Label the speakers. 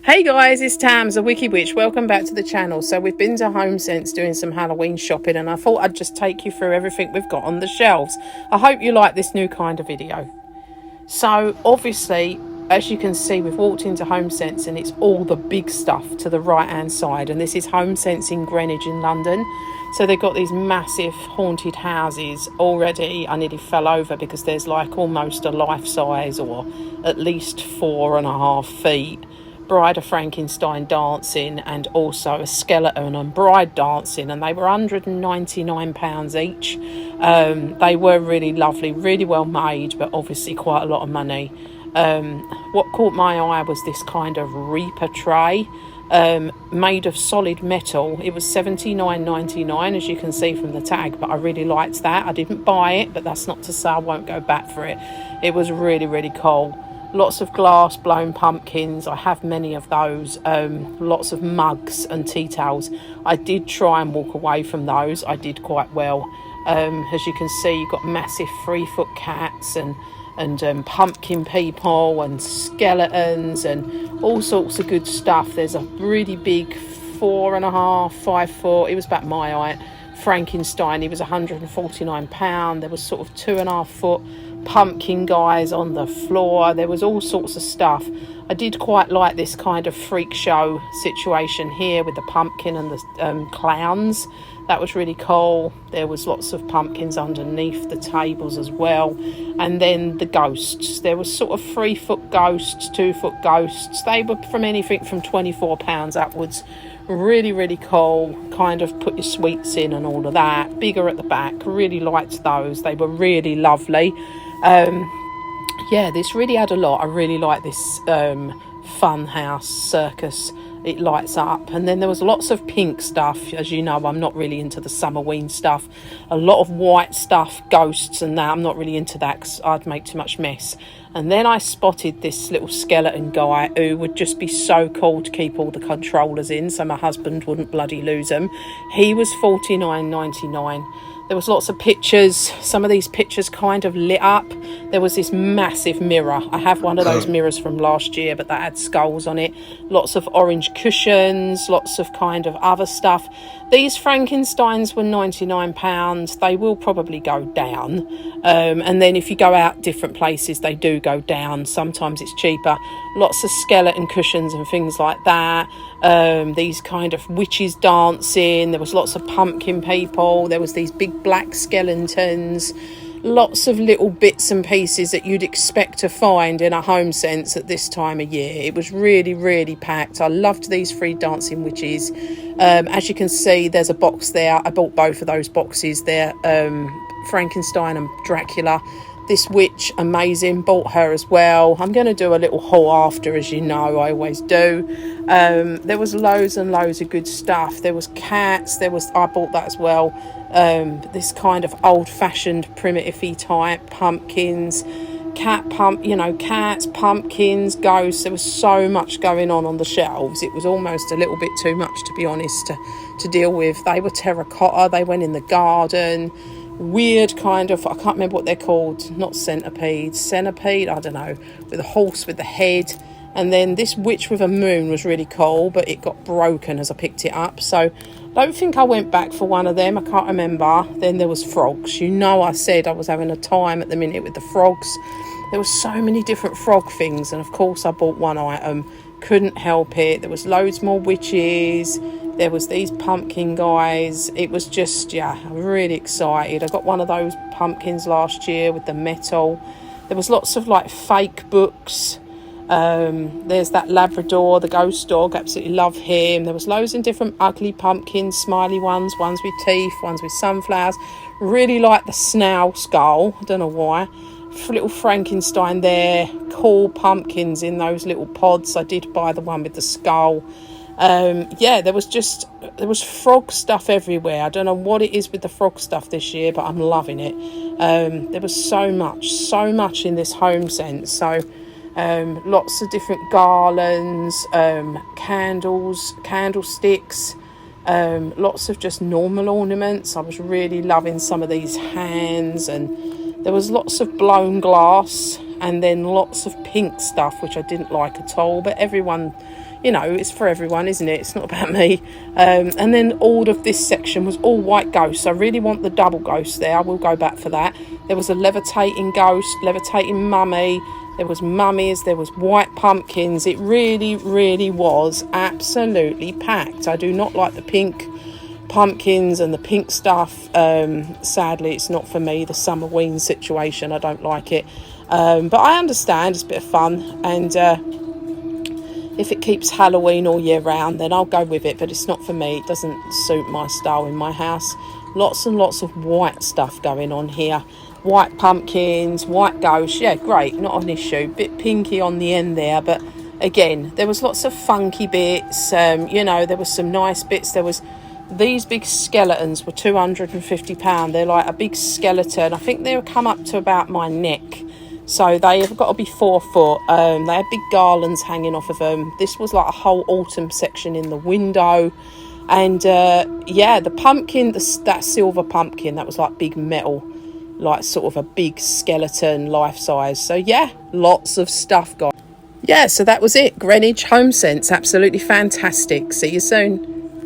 Speaker 1: Hey guys, it's Tams, the Wiki Witch. Welcome back to the channel. So we've been to Homesense doing some Halloween shopping, and I thought I'd just take you through everything we've got on the shelves. I hope you like this new kind of video. So obviously, as you can see, we've walked into Homesense and it's all the big stuff to the right hand side, and this is Homesense in Greenwich in London. So they've got these massive haunted houses already. I nearly fell over because there's like almost a life size, or at least 4.5 feet, Bride of Frankenstein dancing, and also a skeleton and bride dancing, and they were £199 each. They were really lovely, really well made, but obviously quite a lot of money. What caught my eye was this kind of Reaper tray, made of solid metal. It was $79.99, as you can see from the tag, but I really liked that. I didn't buy it, but that's not to say I won't go back for it. It was really, really cool. Lots of glass blown pumpkins. I have many of those. Lots of mugs and tea towels. I did try and walk away from those. I did quite well. As you can see, you've got massive 3-foot cats and pumpkin people and skeletons and all sorts of good stuff. There's a really big 4.5, 5 foot. It was about my height. Frankenstein. He was £149. There was sort of 2.5 foot pumpkin guys on the floor. There was all sorts of stuff. I did quite like this kind of freak show situation here with the pumpkin and the clowns. That was really cool. There was lots of pumpkins underneath the tables as well. And then the ghosts. There was sort of 3-foot ghosts, 2-foot ghosts. They were from anything from £24 upwards. Really, really cool. Kind of put your sweets in and all of that. Bigger at the back. Really liked those. They were really lovely. Yeah, this really had a lot. I really like this fun house circus. It lights up. And then there was lots of pink stuff. As you know, I'm not really into the Summerween stuff. A lot of white stuff, ghosts and that. I'm not really into that because I'd make too much mess. And then I spotted this little skeleton guy who would just be so cool to keep all the controllers in so my husband wouldn't bloody lose them. He was $49.99. There was lots of pictures. Some of these pictures kind of lit up. There was this massive mirror. I have one of those mirrors from last year, but that had skulls on it. Lots of orange cushions, lots of kind of other stuff. These Frankensteins were £99. They will probably go down. And then if you go out different places, they do go down. Sometimes it's cheaper. Lots of skeleton cushions and things like that. These kind of witches dancing. There was lots of pumpkin people. There was these big black skeletons. Lots of little bits and pieces that you'd expect to find in a Homesense at this time of year. It was really, really packed. I loved these 3 dancing witches. As you can see, there's a box there. I bought both of those boxes there, Frankenstein and Dracula. This witch, amazing, bought her as well. I'm going to do a little haul after, as you know, I always do. There was loads and loads of good stuff. There was cats. I bought that as well. This kind of old-fashioned, primitive-y type pumpkins, cats, pumpkins, ghosts. There was so much going on the shelves. It was almost a little bit too much, to be honest, to deal with. They were terracotta. They went in the garden. Weird kind of, I can't remember what they're called, not centipede, I don't know, with a horse with the head. And then this witch with a moon was really cool, but it got broken as I picked it up, so I don't think I went back for one of them. I can't remember. Then there was frogs. You know, I said I was having a time at the minute with the frogs. There were so many different frog things, and of course I bought one item. Couldn't help it. There was loads more witches. There was these pumpkin guys. It was just, yeah, I'm really excited. I got one of those pumpkins last year with the metal. There was lots of like fake books. There's that Labrador, the ghost dog. Absolutely love him. There was loads of different ugly pumpkins, smiley ones with teeth, ones with sunflowers. Really like the snail skull. I don't know why. Little Frankenstein there. Cool pumpkins in those little pods. I did buy the one with the skull. Yeah, there was frog stuff everywhere. I don't know what it is with the frog stuff this year, but I'm loving it. There was so much in this Homesense. So lots of different garlands, candles, candlesticks, lots of just normal ornaments. I was really loving some of these hands, and there was lots of blown glass, and then lots of pink stuff, which I didn't like at all. But everyone you know, it's for everyone, isn't it? It's not about me. And then all of this section was all white ghosts. I really want the double ghost there. I will go back for that. There was a levitating ghost, levitating mummy. There was mummies. There was white pumpkins. It really, really was absolutely packed. I do not like the pink pumpkins and the pink stuff. Sadly, it's not for me. The Summerween situation, I don't like it. But I understand it's a bit of fun, and if it keeps Halloween all year round, then I'll go with it, but it's not for me. It doesn't suit my style in my house. Lots and lots of white stuff going on here. White pumpkins, white ghosts. Yeah, great, not an issue. Bit pinky on the end there, but again, there was lots of funky bits. You know, there was some nice bits. There was these big skeletons were £250. They're like a big skeleton. I think they'll come up to about my neck. So they have got to be 4 foot. They had big garlands hanging off of them. This was like a whole autumn section in the window. And yeah, the pumpkin, that silver pumpkin, that was like big metal, like sort of a big skeleton, life size. So yeah, lots of stuff, guys. Yeah, so that was it. Greenwich Homesense, absolutely fantastic. See you soon.